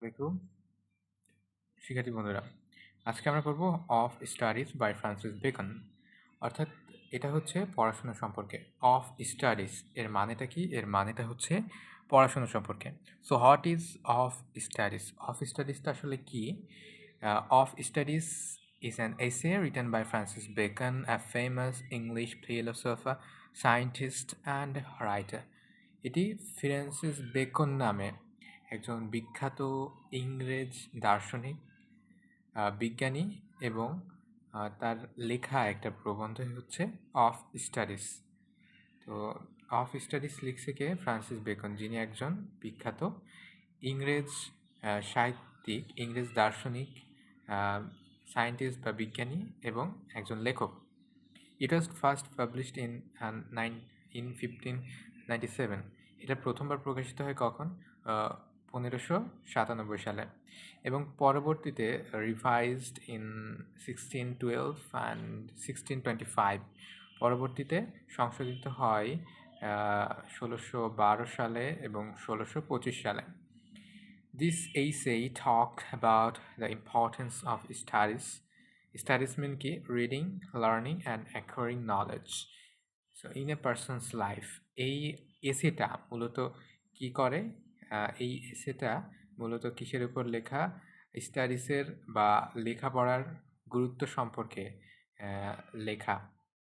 আলাইকুম শিক্ষার্থী বন্ধুরা, আজকে আমরা পড়ব of studies by Francis Bacon. অর্থাৎ এটা হচ্ছে পড়াশোনা সম্পর্কে। অফ স্টাডিজ এর মানেটা কি? এর মানেটা হচ্ছে পড়াশোনা সম্পর্কে। So what is of studies? Of স্টাডিজটা আসলে কি? Of studies is an essay written by Francis Bacon, a famous English philosopher, scientist and writer. এটি ফ্রান্সিস বেকন নামে একজন বিখ্যাত ইংরেজ দার্শনিক, বিজ্ঞানী এবং তার লেখা একটা প্রবন্ধ হচ্ছে অফ স্টাডিজ। তো অফ স্টাডিজ লিখছে কে? ফ্রান্সিস বেকন, যিনি একজন বিখ্যাত ইংরেজ সাহিত্যিক, ইংরেজ দার্শনিক, সায়েন্টিস্ট বা বিজ্ঞানী এবং একজন লেখক। ইট ওয়াজ ফার্স্ট পাবলিশড ইন 1597। এটা প্রথমবার প্রকাশিত হয় কখন? 1597 সালে, এবং পরবর্তীতে রিভাইজড ইন 1612 অ্যান্ড 1625। পরবর্তীতে সংশোধিত হয় 1612 সালে এবং 1625 সালে। This essay talked about the importance of studies. Studies mean কি? Reading, learning and acquiring knowledge. So in a person's life, এই এসেটা মূলত কি করে? এই এসেটা মূলত কিসের উপর লেখা? স্টাডিজের বা লেখাপড়ার গুরুত্ব সম্পর্কে লেখা।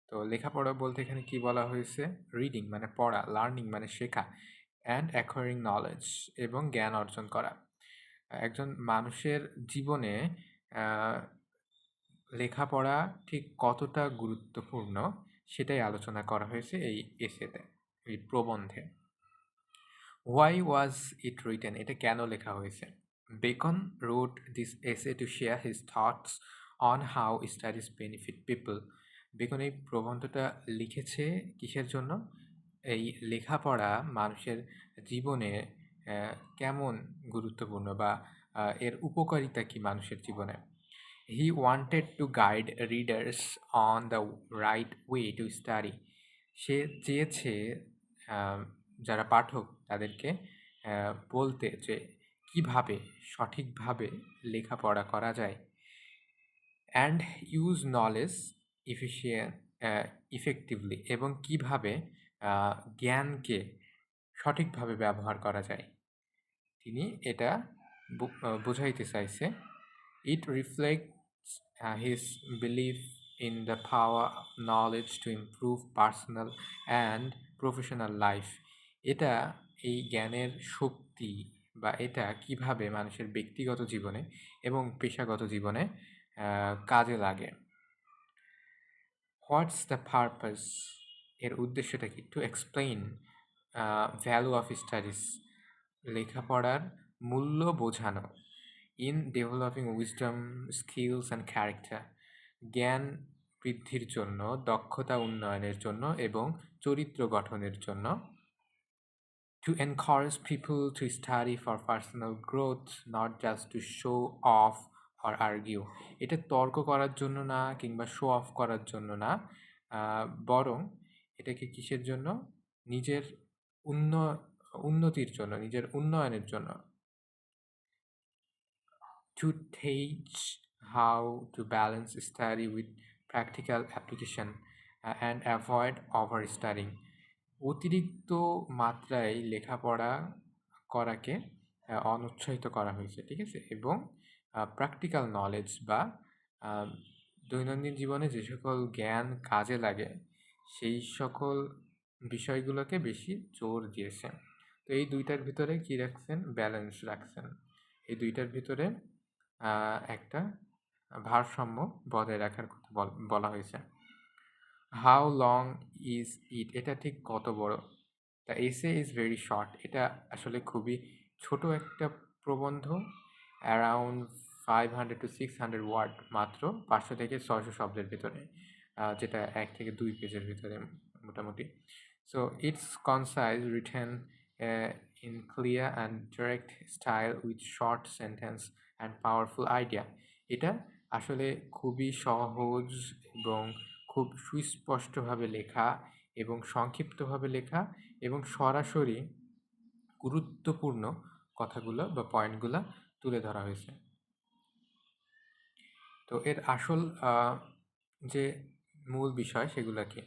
তো লেখাপড়া বলতে এখানে কি বলা হয়েছে? রিডিং মানে পড়া, লার্নিং মানে শেখা, অ্যান্ড অ্যাকোয়ারিং নলেজ এবং জ্ঞান অর্জন করা। একজন মানুষের জীবনে লেখাপড়া ঠিক কতটা গুরুত্বপূর্ণ সেটাই আলোচনা করা হয়েছে এই এসেতে, এই প্রবন্ধে। Why was it written? এটা কেন লেখা হয়েছে? Bacon wrote this essay to share his thoughts on how studies benefit people. Bacon এই প্রবন্ধটা লিখেছে কিসের জন্য? এই লেখাপড়া মানুষের জীবনে কেমন গুরুত্বপূর্ণ বা এর উপকারিতা কি মানুষের জীবনে। He wanted to guide readers on the right way to study. সে চেয়েছে যারা পাঠক তাদেরকে বলতে যে কিভাবে সঠিকভাবে লেখাপড়া করা যায়, অ্যান্ড ইউজ নলেজ ইফেক্টিভলি, এবং কিভাবে জ্ঞানকে সঠিকভাবে ব্যবহার করা যায়। তিনি এটা বোঝাইতে চাইছে। ইট reflects his believe in the power of knowledge to improve personal and professional life. এটা এই জ্ঞানের শক্তি বা এটা কিভাবে মানুষের ব্যক্তিগত জীবনে এবং পেশাগত জীবনে কাজে লাগে। What's the purpose? এর উদ্দেশ্যটা কি? To explain value of studies, লেখাপড়ার মূল্য বোঝানো। In developing wisdom, skills and character, জ্ঞান বৃদ্ধির জন্য, দক্ষতা উন্নয়নের জন্য এবং চরিত্র গঠনের জন্য। To encourage people to study for personal growth, not just to show off or argue. এটা তর্ক করার জন্য না কিংবা শো অফ করার জন্য না, বরং এটাকে কিসের জন্য? নিজের উন্নতির জন্য, নিজের উন্নয়নের জন্য। To teach how to balance study with practical application and avoid overstudying. অতিরিক্ত মাত্রায় লেখাপড়া করাকে অনুৎসাহিত করা হয়েছে, ঠিক আছে? এবং প্র্যাকটিক্যাল নলেজ বা দৈনন্দিন জীবনে যে সকল জ্ঞান কাজে লাগে সেই সকল বিষয়গুলোকে বেশি জোর দিয়েছেন। তো এই দুইটার ভিতরে কি রাখছেন? ব্যালেন্স রাখছেন। এই দুইটার ভিতরে একটা ভারসাম্য বজায় রাখার কথা বলা হয়েছে। How long is it? এটা ঠিক কত বড়? The essay is very short. এটা আসলে খুবই ছোট একটা প্রবন্ধ, অ্যারাউন্ড 500 to 600 ওয়ার্ড, মাত্র 500 থেকে 600 শব্দের ভিতরে, যেটা 1 থেকে 2 পেজের ভিতরে মোটামুটি। So it's concise, written in clear and direct style with short sentence and powerful idea. এটা আসলে খুবই সহজ এবং খুব সুস্পষ্টভাবে লেখা এবং সংক্ষিপ্তভাবে লেখা এবং সরাসরি গুরুত্বপূর্ণ কথাগুলো বা পয়েন্টগুলো তুলে ধরা হয়েছে। তো এর আসল যে মূল বিষয় সেগুলো কি?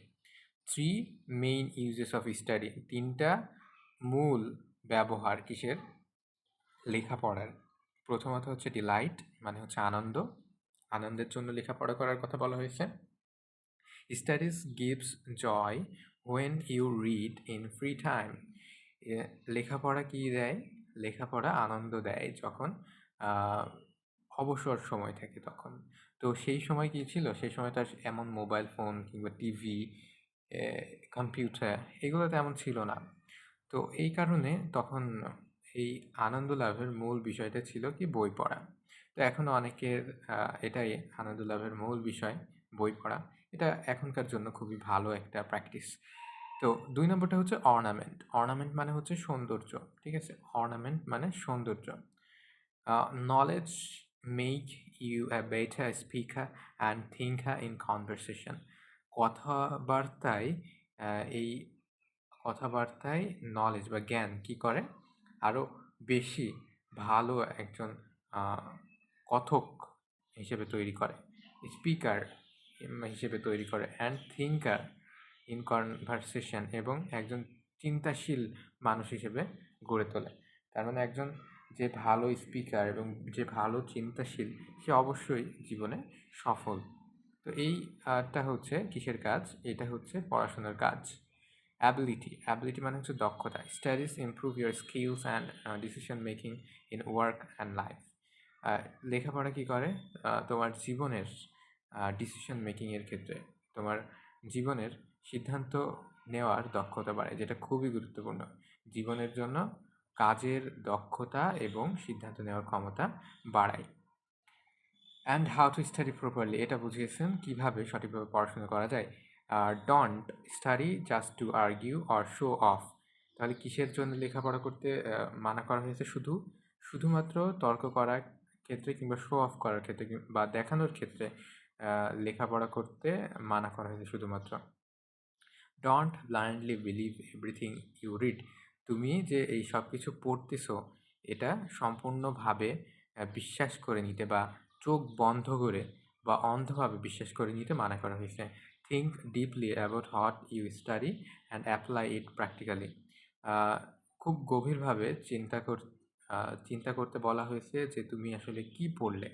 3 মেইন ইউজেস অফ স্টাডি, 3টা মূল ব্যবহার কিসের? লেখাপড়ার। প্রথমত হচ্ছে ডিলাইট, মানে হচ্ছে আনন্দ, আনন্দের জন্য লেখাপড়া করার কথা বলা হয়েছে। Studies gives joy when you read in free time. লেখাপড়া কি দেয়? লেখাপড়া আনন্দ দেয় যখন আহ, অবসর সময় থাকে তখন। তো সেই সময় কি ছিল? সেই সময় তো আর এমন মোবাইল ফোন কিংবা টিভি, কম্পিউটার এগুলো তেমন ছিল না। তো এই কারণে তখন এই আনন্দ লাভের মূল বিষয়টা ছিল কি? বই পড়া। তো এখনও অনেকের এটাই আনন্দ লাভের মূল বিষয়, বই পড়া। এটা এখনকার জন্য খুবই ভালো একটা প্র্যাকটিস। তো 2 নম্বরটা হচ্ছে অর্নামেন্ট। অর্নামেন্ট মানে হচ্ছে সৌন্দর্য, ঠিক আছে? অর্নামেন্ট মানে সৌন্দর্য। Knowledge make you a better speaker and thinker in conversation. কথাবার্তায় এই কথাবার্তায় নলেজ বা জ্ঞান কি করে? আরও বেশি ভালো একজন আহ, কথক হিসেবে তৈরি করে, স্পিকার হিসেবে তৈরি করে, অ্যান্ড থিঙ্কার ইন কনভারসেশন, এবং একজন চিন্তাশীল মানুষ হিসেবে গড়ে তোলে। তার মানে একজন যে ভালো স্পিকার এবং যে ভালো চিন্তাশীল, সে অবশ্যই জীবনে সফল। তো এইটা হচ্ছে কিসের কাজ? এটা হচ্ছে পড়াশোনার কাজ। অ্যাবিলিটি মানে হচ্ছে দক্ষতা। Studies improve your skills and decision making in work and life. লেখাপড়া কী করে? তোমার জীবনের ডিসিশন মেকিংয়ের ক্ষেত্রে, তোমার জীবনের সিদ্ধান্ত নেওয়ার দক্ষতা বাড়ায়, যেটা খুবই গুরুত্বপূর্ণ জীবনের জন্য। কাজের দক্ষতা এবং সিদ্ধান্ত নেওয়ার ক্ষমতা বাড়ায়। And how to study properly, এটা বুঝিয়েছেন কীভাবে সঠিকভাবে পড়াশোনা করা যায়। Don't study just two argue or show off. তাহলে কিসের জন্য লেখাপড়া করতে মানা করা হয়েছে? শুধুমাত্র তর্ক করার ক্ষেত্রে কিংবা শো অফ করার ক্ষেত্রে বা দেখানোর ক্ষেত্রে লেখাপড়া করতে মানা করা হয়েছে শুধুমাত্র। Don't blindly believe everything you read. তুমি যে এই সব কিছু পড়তেছো, এটা সম্পূর্ণভাবে বিশ্বাস করে নিতে বা চোখ বন্ধ করে বা অন্ধভাবে বিশ্বাস করে নিতে মানা করা হয়েছে। Think deeply about what you study and apply it practically. খুব গভীরভাবে চিন্তা করতে বলা হয়েছে যে তুমি আসলে কি পড়লে,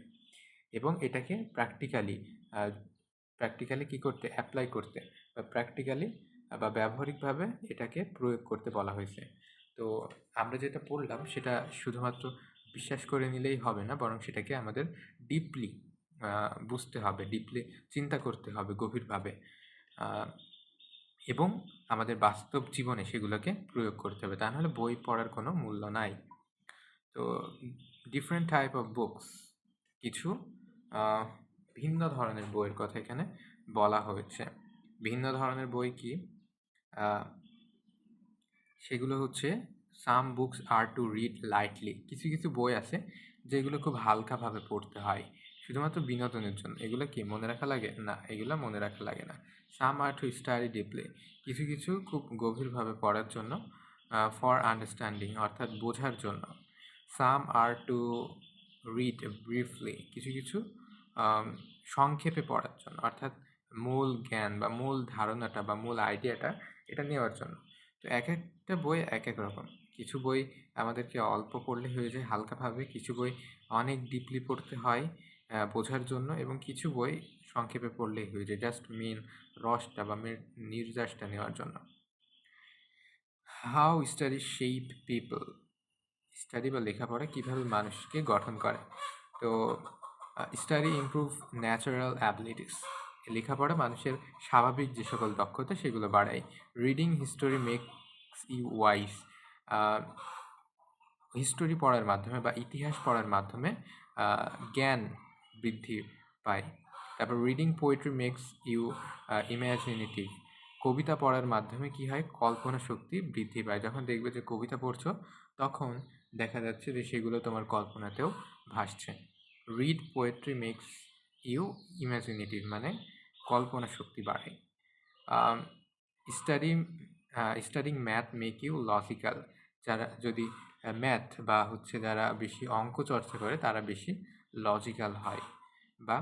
এবং এটাকে প্র্যাকটিক্যালি কী করতে? অ্যাপ্লাই করতে, বা প্র্যাকটিক্যালি বা ব্যবহারিকভাবে এটাকে প্রয়োগ করতে বলা হয়েছে। তো আমরা যেটা পড়লাম সেটা শুধুমাত্র বিশ্বাস করে নিলেই হবে না, বরং সেটাকে আমাদের ডিপলি বুঝতে হবে, ডিপলি চিন্তা করতে হবে গভীরভাবে, এবং আমাদের বাস্তব জীবনে সেগুলোকে প্রয়োগ করতে হবে। তা নাহলে বই পড়ার কোনো মূল্য নাই। তো ডিফারেন্ট টাইপ অফ বুকস, কিছু আহ, ভিন্ন ধরনের বইয়ের কথা এখানে বলা হয়েছে। ভিন্ন ধরনের বই কি? আহ, সেগুলো হচ্ছে some books are to read lightly. কিছু কিছু বই আছে যেগুলো খুব হালকাভাবে পড়তে হয়, শুধুমাত্র বিনোদনের জন্য। এগুলো কি মনে রাখা লাগে? না, এগুলো মনে রাখা লাগে না। সাম আর টু স্টাডি ডিপলি, কিছু কিছু খুব গভীরভাবে পড়ার জন্য, ফর আন্ডারস্ট্যান্ডিং অর্থাৎ বোঝার জন্য। সাম আর টু রিড ব্রিফলি, কিছু কিছু সংক্ষেপে পড়ার জন্য, অর্থাৎ মূল জ্ঞান বা মূল ধারণাটা বা মূল আইডিয়াটা এটা নেওয়ার জন্য। তো এক একটা বই এক এক রকম। কিছু বই আমাদেরকে অল্প পড়লে হয়ে যায় হালকাভাবে, কিছু বই অনেক ডিপলি পড়তে হয় বোঝার জন্য, এবং কিছু বই সংক্ষেপে পড়লেই হয়ে যায় জাস্ট মেন রসটা বা মেন নির্যাসটা নেওয়ার জন্য। How study shape people, study বা লেখাপড়া কীভাবে মানুষকে গঠন করে। তো স্টাডি ইমপ্রুভ ন্যাচারাল অ্যাবিলিটিস, লেখাপড়া মানুষের স্বাভাবিক যে সকল দক্ষতা সেগুলো বাড়ায়। Reading history makes you wise, history পড়ার মাধ্যমে বা ইতিহাস পড়ার মাধ্যমে জ্ঞান বৃদ্ধি পায়। তারপর reading poetry makes you imaginative, কবিতা পড়ার মাধ্যমে কি হয়? কল্পনা শক্তি বৃদ্ধি পায়। যখন দেখবে যে কবিতা পড়ছো, তখন দেখা যাচ্ছে যে সেগুলো তোমার কল্পনাতেও ভাসছে। Read poetry makes you imaginative মানে কল্পনা শক্তি বাড়ে। Study studying math make you logical, যারা যদি ম্যাথ বা হচ্ছে যারা বেশি অঙ্ক চর্চা করে তারা বেশি লজিক্যাল হয় বা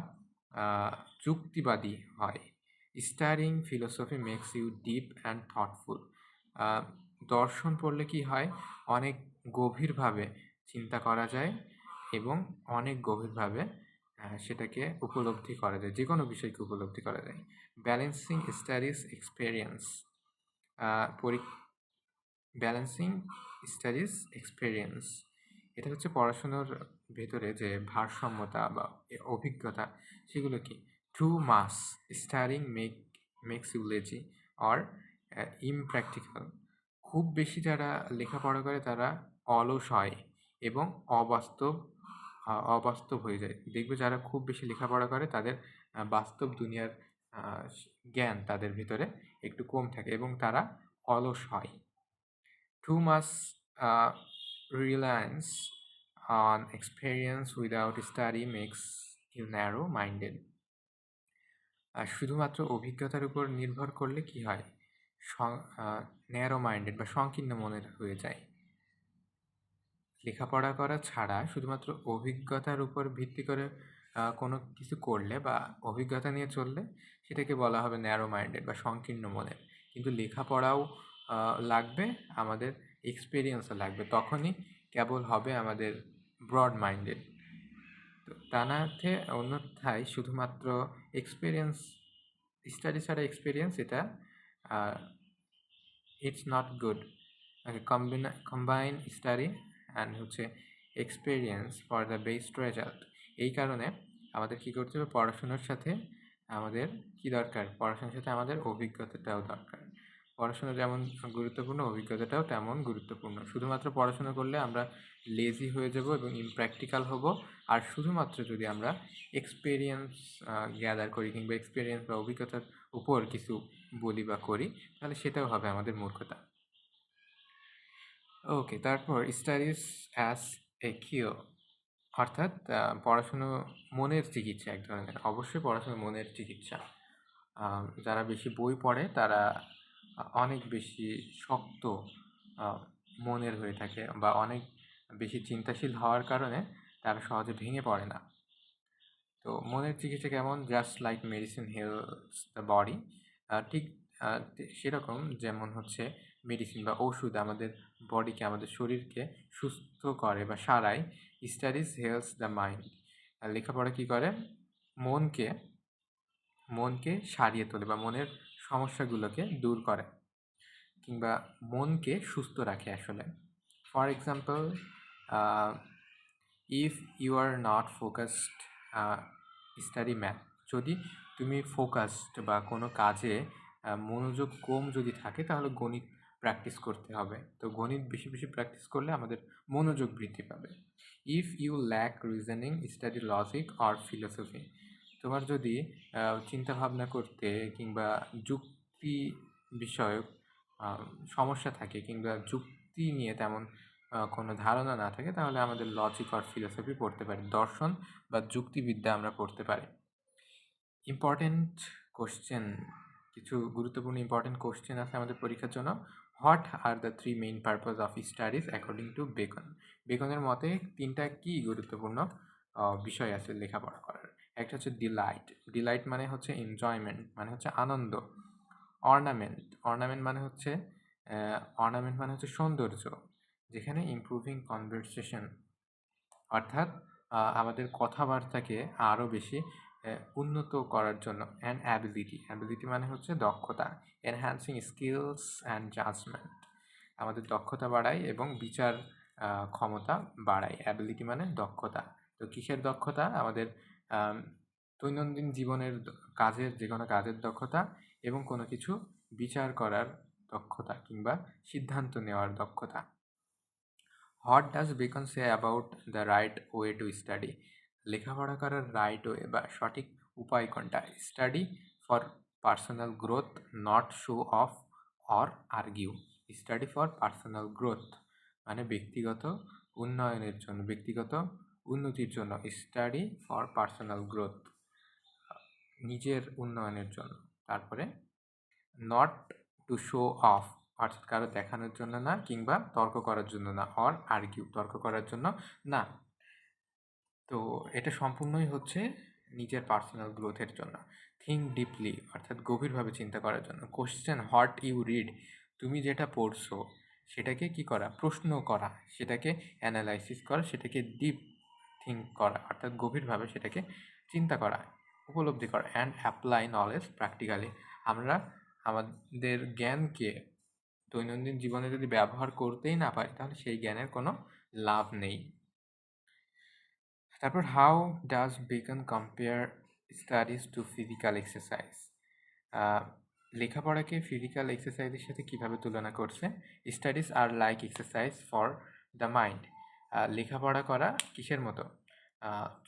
যুক্তিবাদী হয়। Studying philosophy makes you deep and thoughtful. দর্শন পড়লে কি হয়, অনেক গভীরভাবে চিন্তা করা যায় এবং অনেক গভীরভাবে সেটাকে উপলব্ধি করা যায়, যে কোনো বিষয়কে উপলব্ধি করা যায়। Balancing studies experience balancing studies experience এটা হচ্ছে পড়াশোনার ভেতরে যে ভারসাম্যতা বা অভিজ্ঞতা, সেগুলো কি? Too much studying makes you lazy or impractical. খুব বেশি যারা লেখাপড়া করে তারা অলস হয় এবং অবাস্তব হয়ে যায়। দেখবে যারা খুব বেশি লেখাপড়া করে তাদের বাস্তব দুনিয়ার জ্ঞান তাদের ভিতরে একটু কম থাকে এবং তারা অলস হয়। Too much uh, reliance on experience without study makes you narrow-minded. আর শুধুমাত্র অভিজ্ঞতার উপর নির্ভর করলে কি হয়, ন্যারো মাইন্ডেড বা সংকীর্ণ মনের হয়ে যায়। লেখাপড়া করা ছাড়া শুধুমাত্র অভিজ্ঞতার উপর ভিত্তি করে কোনো কিছু করলে বা অভিজ্ঞতা নিয়ে চললে সেটাকে বলা হবে ন্যারো মাইন্ডেড বা সংকীর্ণ মনের। কিন্তু লেখাপড়াও লাগবে, আমাদের এক্সপেরিয়েন্সও লাগবে, তখনই কেবল হবে আমাদের ব্রড মাইন্ডেড। তো তা না অন্যথায় শুধুমাত্র এক্সপেরিয়েন্স, স্টাডি ছাড়া এক্সপেরিয়েন্স, এটা it's not good. Combine study and হচ্ছে experience for the best result. এই কারণে আমাদের কী করতে হবে, পড়াশোনার সাথে আমাদের কি দরকার, পড়াশোনার সাথে আমাদের অভিজ্ঞতাটাও দরকার। পড়াশোনা যেমন গুরুত্বপূর্ণ, অভিজ্ঞতাটাও তেমন গুরুত্বপূর্ণ। শুধুমাত্র পড়াশোনা করলে আমরা লেজি হয়ে যাব এবং ইমপ্র্যাকটিক্যাল হব। আর শুধুমাত্র যদি আমরা এক্সপেরিয়েন্স গ্যাদার করি কিংবা এক্সপেরিয়েন্স বা অভিজ্ঞতার উপর কিছু বলি বা করি, তাহলে সেটাও হবে আমাদের মূর্খতা। ওকে, তারপর স্টাডিজ অ্যাজ এ কিওর, অর্থাৎ পড়াশুনো মনের চিকিৎসা এক ধরনের। অবশ্যই পড়াশুনো মনের চিকিৎসা। যারা বেশি বই পড়ে তারা অনেক বেশি শক্ত মনের হয়ে থাকে বা অনেক বেশি চিন্তাশীল হওয়ার কারণে তারা সহজে ভেঙে পড়ে না। তো মনের চিকিৎসা কেমন? Just like medicine Hales the body, ঠিক সেরকম যেমন হচ্ছে মেডিসিন বা ওষুধ আমাদের বডিকে, আমাদের শরীরকে সুস্থ করে বা সারায়, স্টাডিজ হেলস দ্য মাইন্ড। লেখাপড়া কী করে? মনকে সারিয়ে তোলে বা মনের সমস্যাগুলোকে দূর করে কিংবা মনকে সুস্থ রাখে আসলে। For example, if you are not focused study math. যদি তুমি ফোকাসড বা কোনো কাজে মনোযোগ কম যদি থাকে তাহলে গণিত প্র্যাকটিস করতে হবে। তো গণিত বেশি বেশি প্র্যাকটিস করলে আমাদের মনোযোগ বৃদ্ধি পাবে। If you lack reasoning study logic or philosophy. তোমার যদি চিন্তাভাবনা করতে কিংবা যুক্তি বিষয়ক সমস্যা থাকে কিংবা যুক্তি নিয়ে তেমন কোনো ধারণা না থাকে, তাহলে আমাদের লজিক আর ফিলোসফি পড়তে পারি, দর্শন বা যুক্তিবিদ্যা আমরা পড়তে পারি। ইম্পর্টেন্ট কোশ্চেন, কিছু গুরুত্বপূর্ণ ইম্পর্টেন্ট কোশ্চেন আছে আমাদের পরীক্ষার জন্য। What are the 3 main purpose of studies according to Bacon? বেকনের মতে 3টা কি গুরুত্বপূর্ণ বিষয় আছে লেখাপড়া করার। একটা হচ্ছে ডিলাইট মানে হচ্ছে এনজয়মেন্ট, মানে হচ্ছে আনন্দ। অর্নামেন্ট মানে হচ্ছে সৌন্দর্য, যেখানে ইমপ্রুভিং কনভারসেশন, অর্থাৎ আমাদের কথাবার্তাকে আরও বেশি উন্নত করার জন্য। অ্যান্ড অ্যাবিলিটি মানে হচ্ছে দক্ষতা। এনহ্যান্সিং স্কিলস অ্যান্ড জাজমেন্ট, আমাদের দক্ষতা বাড়ায় এবং বিচার ক্ষমতা বাড়ায়। অ্যাবিলিটি মানে দক্ষতা। তো কিসের দক্ষতা? আমাদের দৈনন্দিন জীবনের যে কোনো কাজের দক্ষতা এবং কোনো কিছু বিচার করার দক্ষতা কিংবা সিদ্ধান্ত নেওয়ার দক্ষতা। What does beacon say about the right way to study? লেখাপড়া করার রাইট ওয়ে বা সঠিক উপায় কোনটা? Study for personal growth, not show off or argue. Study for personal growth মানে ব্যক্তিগত উন্নয়নের জন্য, ব্যক্তিগত উন্নতির জন্য। স্টাডি ফর পার্সোনাল গ্রোথ, নিজের উন্নয়নের জন্য। তারপরে নট টু শো অফ, অর্থাৎ কারো দেখানোর জন্য না, কিংবা তর্ক করার জন্য না, অর আর্গিউ, তর্ক করার জন্য না। তো এটা সম্পূর্ণই হচ্ছে নিজের পার্সোনাল গ্রোথের জন্য। থিঙ্ক ডিপলি, অর্থাৎ গভীরভাবে চিন্তা করার জন্য। কোশ্চেন হোয়াট ইউ রিড, তুমি যেটা পড়ছো সেটাকে কি করা, প্রশ্ন করা, সেটাকে অ্যানালাইসিস করা, সেটাকে ডিপ থিঙ্ক করা, অর্থাৎ গভীরভাবে সেটাকে চিন্তা করা, উপলব্ধি করা। অ্যান্ড অ্যাপ্লাই নলেজ প্র্যাকটিক্যালি, আমরা আমাদের জ্ঞানকে দৈনন্দিন জীবনে যদি ব্যবহার করতেই না পারি, তাহলে সেই জ্ঞানের কোনো লাভ নেই। তারপর how does Bacon compare studies to physical exercise, লেখাপড়াকে ফিজিক্যাল এক্সারসাইজের সাথে কিভাবে তুলনা করছে। Studies are like exercise for the mind, লেখাপড়া করা কিসের মতো,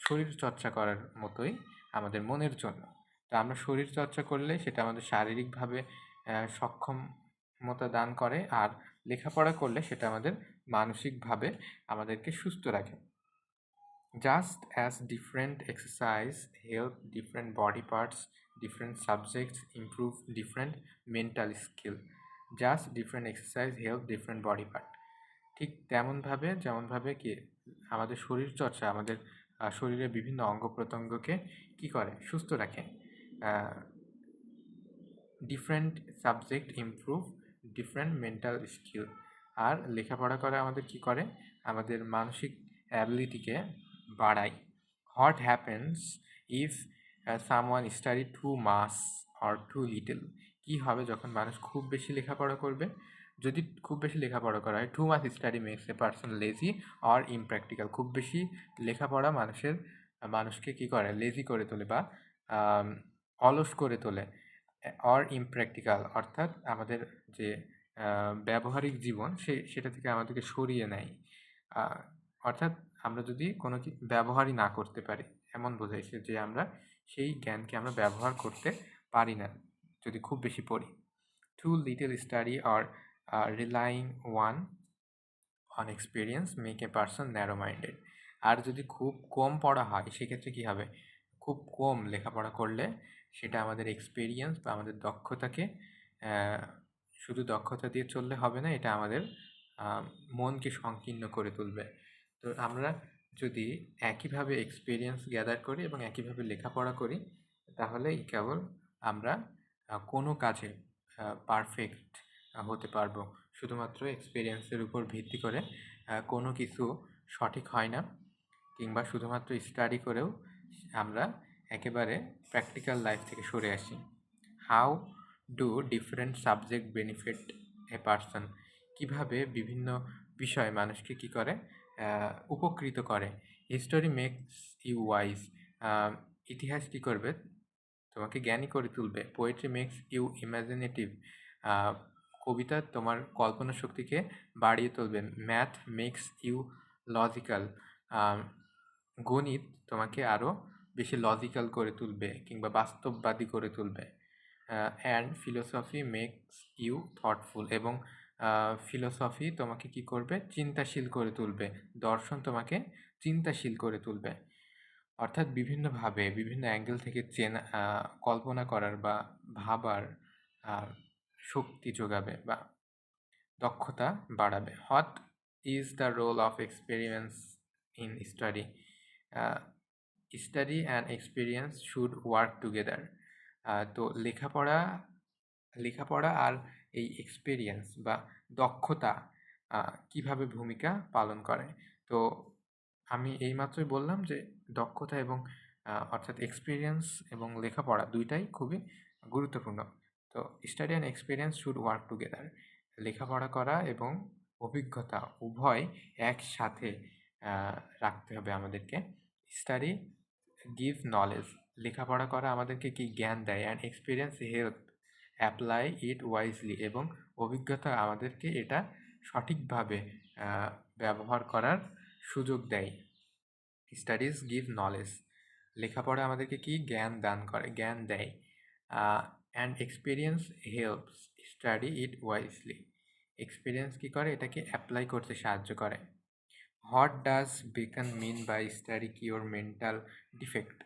শরীর চর্চা করার মতোই আমাদের মনের জন্য। তো আমরা শরীর চর্চা করলে সেটা আমাদের শারীরিকভাবে সক্ষমতা দান করে, আর লেখাপড়া করলে সেটা আমাদের মানসিকভাবে আমাদেরকে সুস্থ রাখে। Just as different exercise help different body parts, different subjects improve different mental skill. Just different exercise help different body part. ঠিক তেমনভাবে যেমনভাবে কি আমাদের শরীরচর্চা আমাদের শরীরের বিভিন্ন অঙ্গ প্রত্যঙ্গকে কী করে, সুস্থ রাখে। Different subject improve different mental skill. আর লেখাপড়া করা আমাদের কি করে, আমাদের মানসিক অ্যাবিলিটিকে বাড়ায়। What happens if someone study too much or too little, কী হবে যখন মানুষ খুব বেশি লেখাপড়া করবে। যদি খুব বেশি লেখাপড়া করা হয়, too much study makes a person lazy or impractical, খুব বেশি লেখাপড়া মানুষকে কী করে, লেজি করে তোলে বা অলস করে তোলে। অর ইমপ্র্যাকটিক্যাল, অর্থাৎ আমাদের যে ব্যবহারিক জীবন সেটা থেকে আমাদেরকে সরিয়ে নেয়। অর্থাৎ আমরা যদি কোনো ব্যবহারই না করতে পারি, এমন বোঝাইছে যে আমরা সেই জ্ঞানকে আমরা ব্যবহার করতে পারি না যদি খুব বেশি পড়ি। Too little study or relying on experience make a person narrow minded. আর যদি খুব কম পড়া হয়, সেক্ষেত্রে কী হবে, খুব কম লেখাপড়া করলে সেটা আমাদের এক্সপিরিয়েন্স বা আমাদের দক্ষতাকে, শুধু দক্ষতা দিয়ে চললে হবে না, এটা আমাদের মনকে সংকীর্ণ করে তুলবে। তো আমরা যদি একইভাবে এক্সপিরিয়েন্স গ্যাদার করি এবং একইভাবে লেখাপড়া করি, তাহলেই কেবল আমরা কোনো কাজে পারফেক্ট হতে পারবো। শুধুমাত্র এক্সপিরিয়েন্সের উপর ভিত্তি করে কোনো কিছু সঠিক হয় না, কিংবা শুধুমাত্র স্টাডি করেও আমরা একেবারে প্র্যাকটিক্যাল লাইফ থেকে সরে আসি। How do different subject benefit a person, কীভাবে বিভিন্ন বিষয় মানুষকে কী করে, উপকৃত করে। হিস্টোরি মেক্স ইউ ওয়াইজ, ইতিহাস কী করবে, তোমাকে জ্ঞানী করে তুলবে। পোয়েট্রি মেক্স ইউ ইমাজিনেটিভ, কবিতা তোমার কল্পনা শক্তিকে বাড়িয়ে তুলবে। ম্যাথ মেক্স ইউ লজিক্যাল, গণিত তোমাকে আরও বেশি লজিক্যাল করে তুলবে কিংবা বাস্তববাদী করে তুলবে। And philosophy makes you thoughtful, এবং ফিলোসফি তোমাকে কি করবে, চিন্তাশীল করে তুলবে। দর্শন তোমাকে চিন্তাশীল করে তুলবে, অর্থাৎ বিভিন্নভাবে বিভিন্ন অ্যাঙ্গেল থেকে কল্পনা করার বা ভাবার শক্তি যোগাবে বা দক্ষতা বাড়াবে। What is the role of experience in study, study and experience should work together. তো লেখাপড়া আর এই এক্সপিরিয়েন্স বা দক্ষতা কিভাবে ভূমিকা পালন করে। তো আমি এইমাত্রই বললাম যে দক্ষতা এবং অর্থাৎ এক্সপিরিয়েন্স এবং লেখাপড়া দুইটাই খুবই গুরুত্বপূর্ণ। তো study and experience should work together, লেখাপড়া করা এবং অভিজ্ঞতা উভয় একসাথে রাখতে হবে আমাদেরকে। স্টাডি গিভ নলেজ, লেখাপড়া করা আমাদেরকে কি জ্ঞান দেয়। And experience help apply it wisely, এবং অভিজ্ঞতা আমাদেরকে এটা সঠিকভাবে ব্যবহার করার সুযোগ দেয়। স্টাডিজ গিভ নলেজ, লেখাপড়া আমাদেরকে কি জ্ঞান দান করে, জ্ঞান দেয়। And experience helps study it wisely, experience কী করে, এটাকে অ্যাপ্লাই করতে সাহায্য করে। What does Bacon mean by study cure mental defect?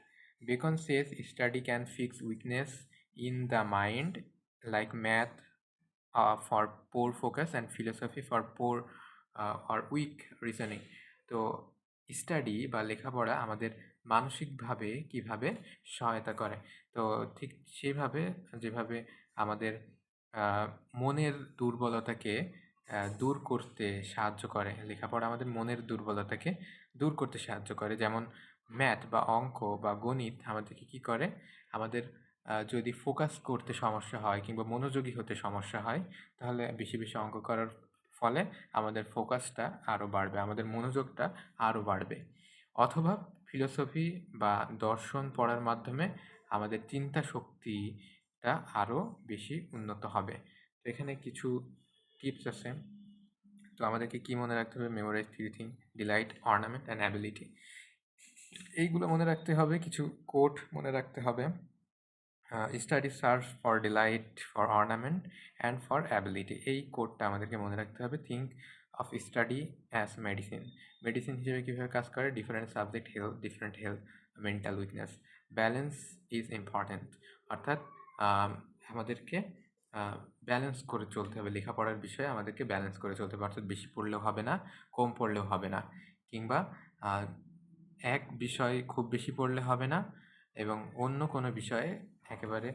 Bacon says study can fix weakness in the mind like math, for poor focus and philosophy for poor or weak reasoning. তো study বা লেখাপড়া আমাদের মানসিকভাবে কিভাবে সহায়তা করে, তো ঠিক সেভাবে যেভাবে আমাদের আহ, মনের দুর্বলতাকে দূর করতে সাহায্য করে, লেখাপড়া আমাদের মনের দুর্বলতাকে দূর করতে সাহায্য করে। যেমন ম্যাথ বা অঙ্ক বা গণিত আমাদেরকে কি করে, আমাদের যদি ফোকাস করতে সমস্যা হয় কিংবা মনোযোগী হতে সমস্যা হয়, তাহলে বেশি বেশি অঙ্ক করার ফলে আমাদের ফোকাসটা আরও বাড়বে, আমাদের মনোযোগটা আরও বাড়বে। অথবা ফিলোসফি বা দর্শন পড়ার মাধ্যমে আমাদের চিন্তা শক্তিটা আরও বেশি উন্নত হবে। তো এখানে কিছু টিপস আছে। তো আমাদেরকে কি মনে রাখতে হবে? Memorize three thing: delight, ornament and ability. এইগুলো মনে রাখতে হবে। কিছু কোড মনে রাখতে হবে: study search for delight, for ornament and ability অ্যাবিলিটি। এই কোডটা আমাদেরকে মনে রাখতে হবে। Think of study as medicine. Medicine হিসেবে কীভাবে কাজ করে? Different subject health, different health, mental weakness. Balance is important. অর্থাৎ আমাদেরকে ব্যালেন্স করে চলতে হবে। লেখাপড়ার বিষয়ে আমাদেরকে ব্যালেন্স করে চলতে হবে। অর্থাৎ বেশি পড়লেও হবে না, কম পড়লেও হবে না, কিংবা এক বিষয় খুব বেশি পড়লে হবে না এবং অন্য কোনো বিষয়ে একেবারে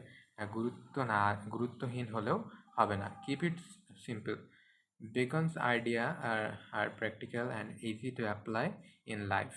গুরুত্বহীন হলেও হবে না। Keep it simple. Bacon's idea are practical and easy to apply in life.